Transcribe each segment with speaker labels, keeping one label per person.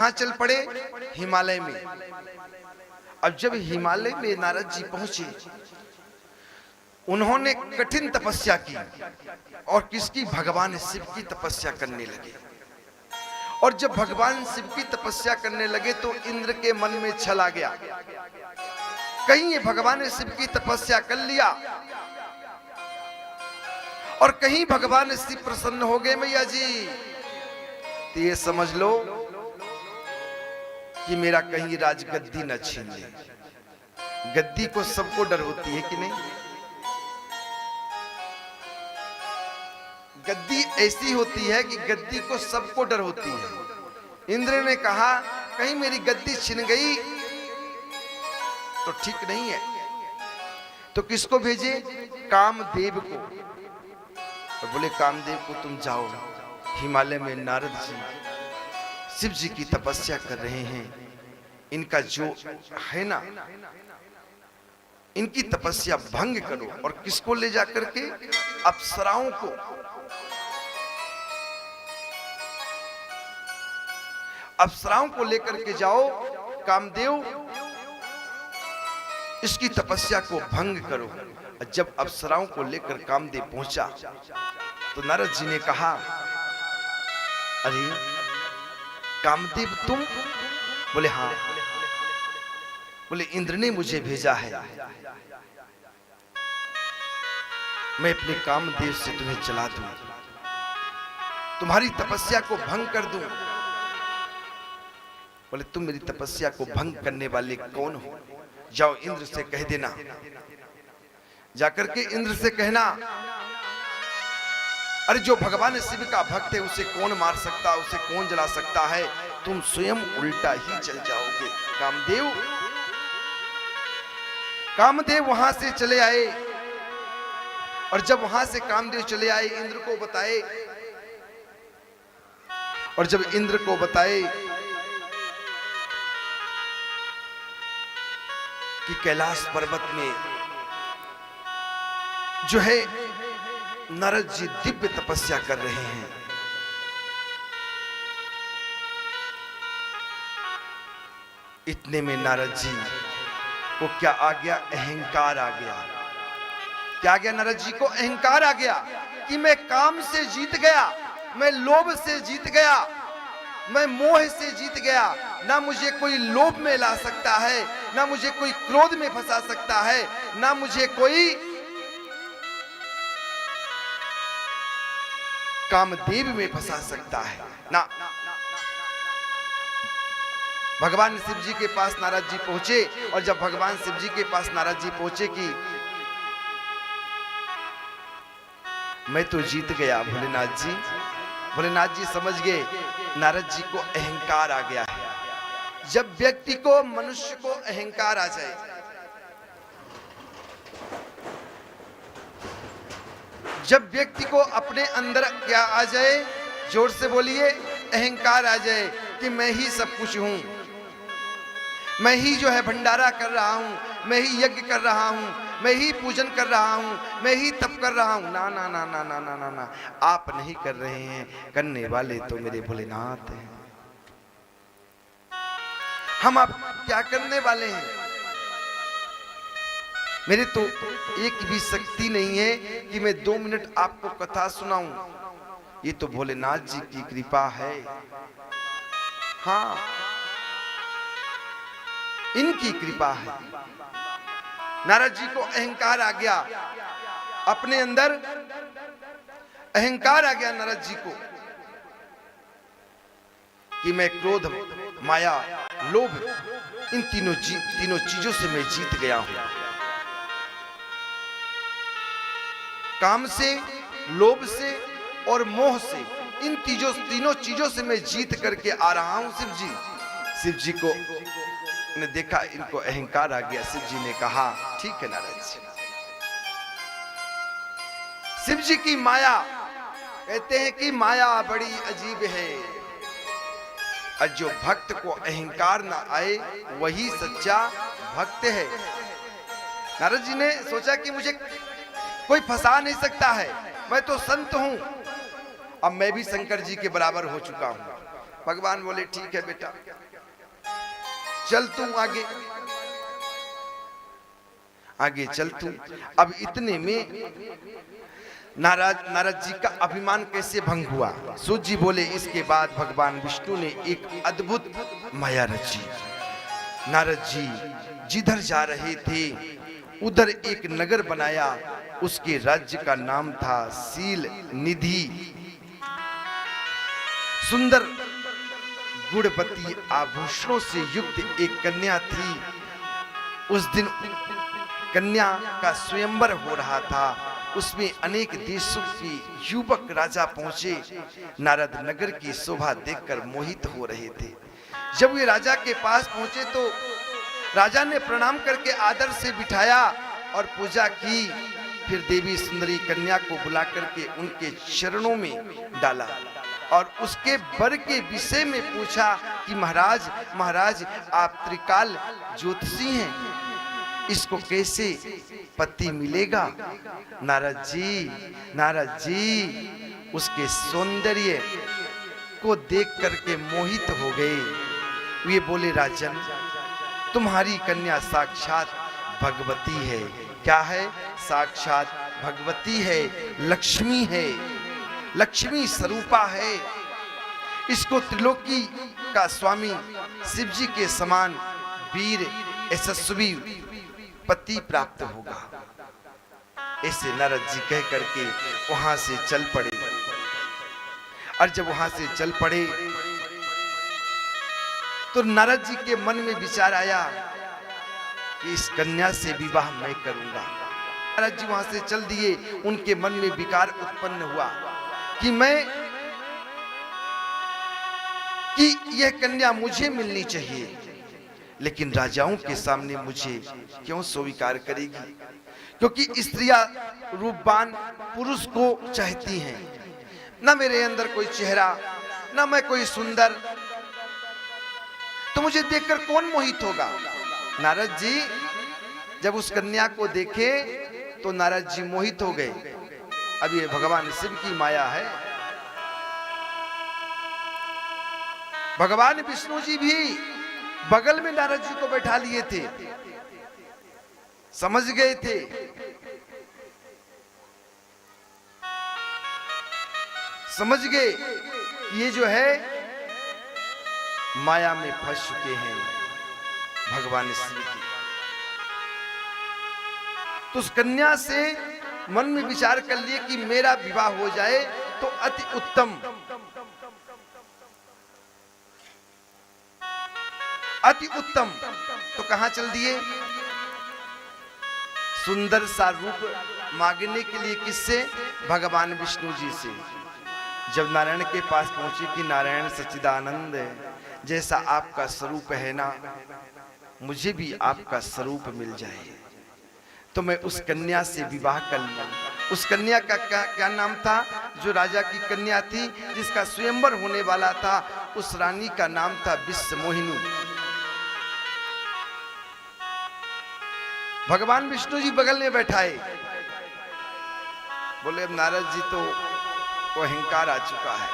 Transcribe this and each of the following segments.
Speaker 1: कहाँ चल पड़े? हिमालय में। अब जब हिमालय में नारद जी पहुंचे, उन्होंने कठिन तपस्या की और किसकी? भगवान शिव की तपस्या करने लगे। और जब भगवान शिव की तपस्या करने लगे तो इंद्र के मन में छल आ गया, कहीं ये भगवान शिव की तपस्या कर लिया और कहीं भगवान शिव प्रसन्न हो गए मैया जी, तो ये समझ लो कि मेरा कहीं राजगद्दी न छीन ले। गद्दी को सबको डर होती है कि नहीं? गद्दी ऐसी होती है कि गद्दी को सबको डर होती है। इंद्र ने कहा कहीं मेरी गद्दी छिन गई तो ठीक नहीं है, तो किसको भेजे? कामदेव को। तो बोले कामदेव को तुम जाओ, हिमालय में नारद जी शिव जी की तपस्या कर रहे हैं, इनका जो है ना, इनकी तपस्या भंग करो। और किसको ले जाकर के? अप्सराओं को। अप्सराओं को लेकर के जाओ, कामदेव इसकी तपस्या को भंग करो। जब अप्सराओं को लेकर कामदेव पहुंचा तो नारद जी ने कहा, अरे कामदेव तुम? बोले हाँ। बोले इंद्र ने मुझे भेजा है, मैं अपने कामदेव से तुम्हें चला दूं, तुम्हारी तपस्या को भंग कर दूं। बोले तुम मेरी तपस्या को भंग करने वाले कौन हो? जाओ इंद्र से कह देना, जाकर के इंद्र से कहना, अरे जो भगवान शिव का भक्त है उसे कौन मार सकता, उसे कौन जला सकता है, तुम स्वयं उल्टा ही चल जाओगे। कामदेव वहां से चले आए। और जब वहां से कामदेव चले आए, इंद्र को बताए। और जब इंद्र को बताए कि कैलाश पर्वत में जो है नारद जी दिव्य तपस्या कर रहे हैं, इतने में नारद जी को क्या आ गया? अहंकार आ गया। क्या आ गया? नारद जी को अहंकार आ गया कि मैं काम से जीत गया, मैं लोभ से जीत गया, मैं मोह से जीत गया। ना मुझे कोई लोभ में ला सकता है, ना मुझे कोई क्रोध में फंसा सकता है, ना मुझे कोई कामदेव में फंसा सकता है ना। भगवान शिव जी के पास नारद जी पहुंचे। और जब भगवान शिव जी के पास नारद जी पहुंचे कि मैं तो जीत गया भोलेनाथ जी, भोलेनाथ जी समझ गए नारद जी को अहंकार आ गया है। जब व्यक्ति को, मनुष्य को अहंकार आ जाए, जब व्यक्ति को अपने अंदर क्या आ जाए? जोर से बोलिए, अहंकार आ जाए कि मैं ही सब कुछ हूं, मैं ही जो है भंडारा कर रहा हूं, मैं ही यज्ञ कर रहा हूं, मैं ही पूजन कर रहा हूं, मैं ही तप कर रहा हूं। ना ना ना ना ना ना ना ना, आप नहीं कर रहे हैं, करने वाले तो मेरे भोलेनाथ हैं। हम आप क्या करने वाले हैं? मेरे तो एक भी शक्ति नहीं है कि मैं 2 मिनट आपको कथा सुनाऊं। ये तो भोलेनाथ जी की कृपा है। हाँ, इनकी कृपा है। नारद जी को अहंकार आ गया, अपने अंदर अहंकार आ गया नारद जी को कि मैं क्रोध, माया, लोभ, इन तीनों चीजों से मैं जीत गया हूं। काम से, लोभ से और मोह से, इन तीनों चीजों से मैं जीत करके आ रहा हूं। शिव जी को ने देखा, इनको अहंकार आ गया। शिव जी ने कहा ठीक है नारद जी। शिव जी की माया, कहते हैं कि माया बड़ी अजीब है, और जो भक्त को अहंकार ना आए वही सच्चा भक्त है। नारद जी ने सोचा कि मुझे कोई फंसा नहीं सकता है, मैं तो संत हूं, अब मैं भी शंकर जी के बराबर हो चुका हूं। भगवान बोले ठीक है बेटा, चल तू आगे आगे चल तू। अब इतने में नारद जी का अभिमान कैसे भंग हुआ। सूत जी बोले इसके बाद भगवान विष्णु ने एक अद्भुत माया रची। नारद जी जिधर जा रहे थे उधर एक नगर बनाया, उसके राज्य का नाम था सील निधि। सुंदर गुणवती आभूषणों से युक्त एक कन्या थी। उस दिन कन्या का स्वयंवर हो रहा था, उसमें अनेक देशों के युवक राजा पहुंचे। नारद नगर की शोभा देखकर मोहित हो रहे थे। जब वे राजा के पास पहुंचे तो राजा ने प्रणाम करके आदर से बिठाया और पूजा की। फिर देवी सुंदरी कन्या को बुला करके उनके चरणों में डाला और उसके वर के विषय में पूछा कि महाराज महाराज आप त्रिकाल ज्योतिषी हैं, इसको कैसे पति मिलेगा। नारद जी उसके सौंदर्य को देख करके मोहित हो गए। वे बोले राजन तुम्हारी कन्या साक्षात भगवती है। क्या है? साक्षात भगवती है, लक्ष्मी है, लक्ष्मी स्वरूपा है। इसको त्रिलोकी का स्वामी शिव जी के समान वीर यशस्वी पति प्राप्त होगा। ऐसे नारद जी कह करके वहां से चल पड़े। और जब वहां से चल पड़े तो नारद जी के मन में विचार आया कि इस कन्या से विवाह मैं करूंगा। नारद जी वहां से चल दिए। उनके मन में विकार उत्पन्न हुआ कि यह कन्या मुझे मिलनी चाहिए, लेकिन राजाओं के सामने मुझे क्यों स्वीकार करेगी, क्योंकि स्त्रियां रूपवान पुरुष को चाहती हैं। ना मेरे अंदर कोई चेहरा, ना मैं कोई सुंदर, तो मुझे देखकर कौन मोहित होगा। नारद जी जब उस कन्या को देखे तो नारद जी मोहित हो गए। अब ये भगवान शिव की माया है। भगवान विष्णु जी भी बगल में नारद जी को बैठा लिए थे, समझ गए थे ये जो है माया में फंस चुके हैं भगवान शिव की। तो उस कन्या से मन में विचार कर लिए कि मेरा विवाह हो जाए तो अति उत्तम, अति उत्तम। तो कहां चल दिए? सुंदर सा रूप मांगने के लिए किससे? भगवान विष्णु जी से। जब नारायण के पास पहुंचे कि नारायण सच्चिदानंद जैसा आपका स्वरूप है ना, मुझे भी आपका स्वरूप मिल जाए तो मैं उस कन्या से विवाह कर लूं। उस कन्या का क्या नाम था? जो राजा की कन्या थी, जिसका स्वयंवर होने वाला था, उस रानी का नाम था विश्वमोहिनी। भगवान विष्णु जी बगल में बैठाए। बोले अब नारद जी तो अहंकार आ चुका है,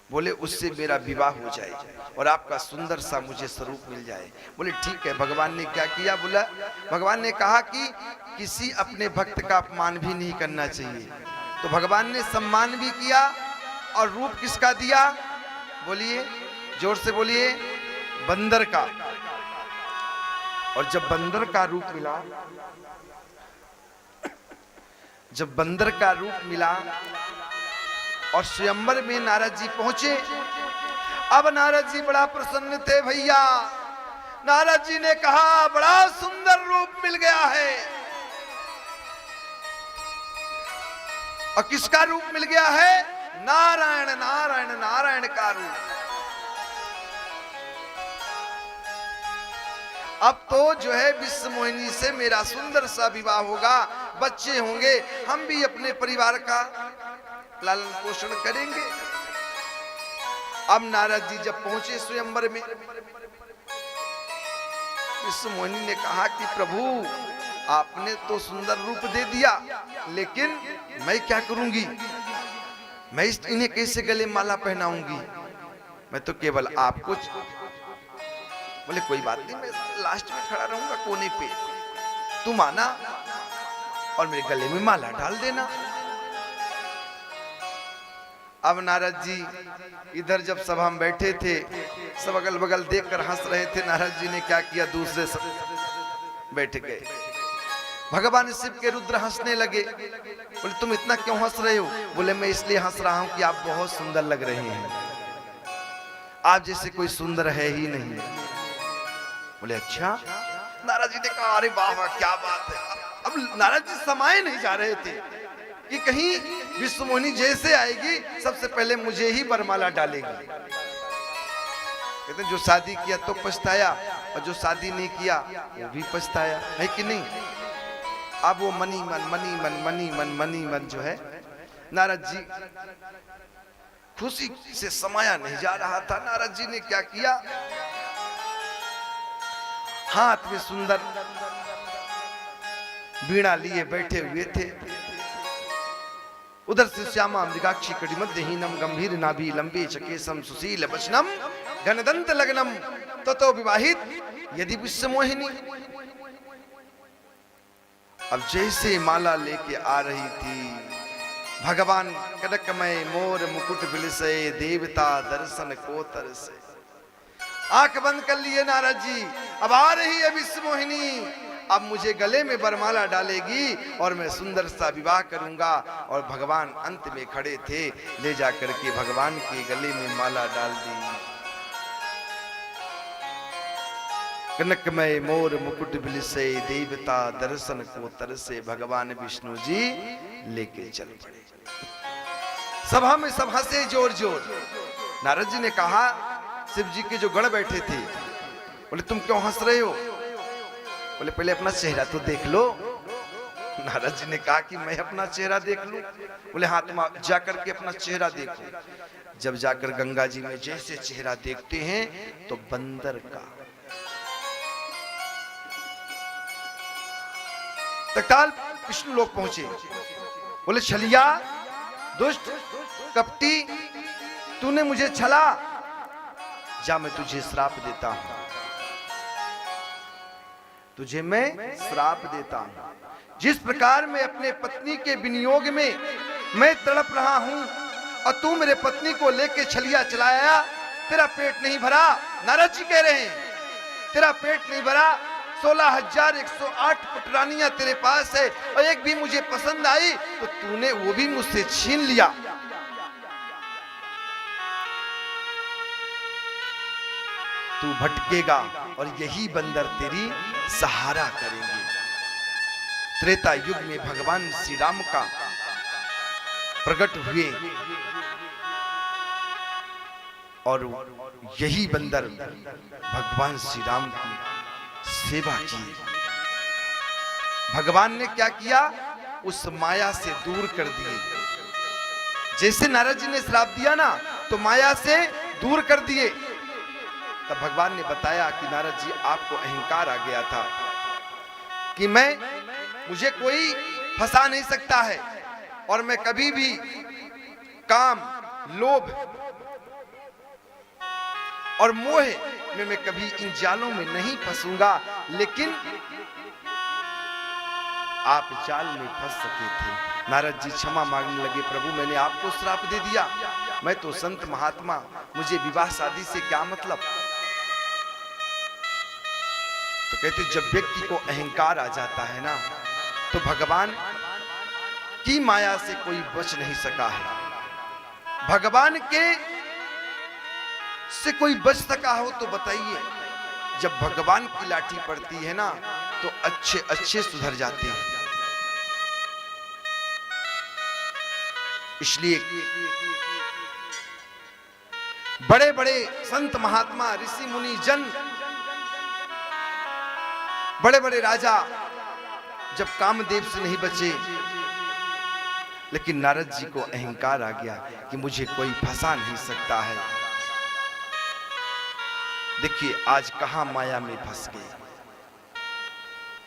Speaker 1: बोले उससे मेरा विवाह हो जाए और आपका सुंदर सा मुझे स्वरूप मिल जाए। बोले ठीक है। भगवान ने क्या किया? बोला भगवान ने कहा कि किसी अपने भक्त का अपमान भी नहीं करना चाहिए। तो भगवान ने सम्मान भी किया और रूप किसका दिया? बोलिए, जोर से बोलिए, बंदर का। और जब बंदर का रूप मिला, जब बंदर का रूप मिला और स्वयंवर में नारद जी पहुंचे। अब नारद जी बड़ा प्रसन्न थे भैया। नारद जी ने कहा बड़ा सुंदर रूप मिल गया है। और किसका रूप मिल गया है? नारायण नारायण नारायण का रूप। अब तो जो है विश्वमोहिनी से मेरा सुंदर सा विवाह होगा, बच्चे होंगे, हम भी अपने परिवार का लालन पोषण करेंगे। अब नारद जी जब पहुंचे स्वयंवर में, विश्वमोहिनी ने कहा कि प्रभु आपने तो सुंदर रूप दे दिया, लेकिन मैं क्या करूंगी? मैं इन्हें कैसे गले माला पहनाऊंगी, मैं तो केवल आपको। बोले कोई बात नहीं, मैं लास्ट में खड़ा रहूंगा कोने पे, तुम आना और मेरे गले में माला डाल देना। अब नारद जी इधर जब सभा में बैठे थे, सब अगल बगल देखकर हंस रहे थे। नारद जी ने क्या किया, दूसरे सब बैठ गए। भगवान शिव के रुद्र हंसने लगे। बोले तुम इतना क्यों हंस रहे हो? बोले मैं इसलिए हंस रहा हूं कि आप बहुत सुंदर लग रहे हैं, आप जैसे कोई सुंदर है ही नहीं। बोले अच्छा। नारद जी ने कहा अरे वाह वाह क्या बात है। अब नारद जी समाये नहीं जा रहे थे कि कहीं विश्वमोहिनी जैसे आएगी सबसे पहले मुझे ही वरमाला डालेगी। कहते जो शादी किया तो पछताया, और जो शादी नहीं किया वो भी पछताया, है कि नहीं। अब वो मनी मन जो है, नारद जी खुशी से समाया नहीं जा रहा था। नारद जी ने क्या किया, हाथ में सुंदर वीणा लिए बैठे हुए थे। उधर से श्यामा मृगाक्षी कटिमध्यहीनम गंभीर नाभि लंबे चकेशम सुशील वचनम घनदंत लग्नम ततो विवाहित यदि विश्वमोहिनी। अब जैसे माला लेके आ रही थी, भगवान कनकमय मोर मुकुट बिलसे देवता दर्शन को तरसे। आंख बंद कर लिए नारद जी, अब आ रही है विश्वमोहिनी, अब मुझे गले में वरमाला डालेगी और मैं सुंदर सा विवाह करूंगा। और भगवान अंत में खड़े थे, ले जाकर के भगवान के गले में माला डाल दी। कनकमय मोर मुकुट बिलसे देवता दर्शन को तरसे। भगवान विष्णु जी लेके चल पड़े। सभा में सब हंसे जोर जोर। नारद जी ने कहा, शिव जी के जो गण बैठे थे, बोले तुम क्यों हंस रहे हो? बोले पहले अपना चेहरा तो देख लो। नारद जी ने कहा कि मैं अपना चेहरा देख लूं? बोले हाँ, तुम जाकर के अपना चेहरा देखो। जब जाकर गंगा जी में जैसे चेहरा देखते हैं तो बंदर का। तत्काल विष्णु लोक पहुंचे। बोले छलिया, दुष्ट, कपटी, तूने मुझे छला, जा मैं तुझे श्राप देता हूं, तुझे मैं श्राप देता हूं। जिस प्रकार मैं अपने पत्नी के विनियोग में मैं तड़प रहा हूं और तू मेरे पत्नी को लेके छलिया चलाया, तेरा पेट नहीं भरा। नारद जी कह रहे हैं तेरा पेट नहीं भरा। 16,108 पुटरानियां तेरे पास है और एक भी मुझे पसंद आई तो तूने वो भी मुझसे छीन लिया। तू भटकेगा और यही बंदर तेरी सहारा करेंगे। त्रेता युग में भगवान श्री राम का प्रकट हुए और यही बंदर भगवान श्री राम की सेवा की। भगवान ने क्या किया, उस माया से दूर कर दिए। जैसे नारद जी ने श्राप दिया ना, तो माया से दूर कर दिए। तब भगवान ने बताया कि नारद जी आपको अहंकार आ गया था कि मुझे कोई फंसा नहीं सकता है और मैं कभी भी काम, लोभ और मोह में मैं कभी इन जालों में नहीं फंसूंगा। लेकिन आप जाल में फंस सके थे। नारद जी क्षमा मांगने लगे, प्रभु मैंने आपको श्राप दे दिया, मैं तो संत महात्मा, मुझे विवाह शादी से क्या मतलब। तो कहते जब व्यक्ति को अहंकार आ जाता है ना, तो भगवान की माया से कोई बच नहीं सका है। भगवान के से कोई बच सका हो तो बताइए। जब भगवान की लाठी पड़ती है ना, तो अच्छे अच्छे सुधर जाते हैं। इसलिए बड़े बड़े संत महात्मा, ऋषि मुनि जन, बड़े बड़े राजा जब कामदेव से नहीं बचे, लेकिन नारद जी को अहंकार आ गया कि मुझे कोई फंसा नहीं सकता है। देखिए आज कहां माया में फंस गए।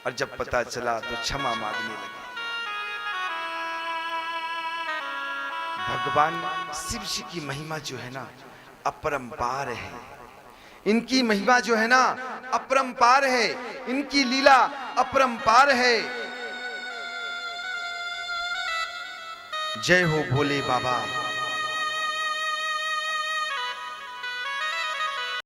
Speaker 1: और जब पता चला तो क्षमा मांगने लगे। भगवान शिव जी की महिमा जो है ना अपरंपार है। इनकी महिमा जो है ना अपरंपार है, इनकी लीला अपरंपार है। जय हो भोले बाबा।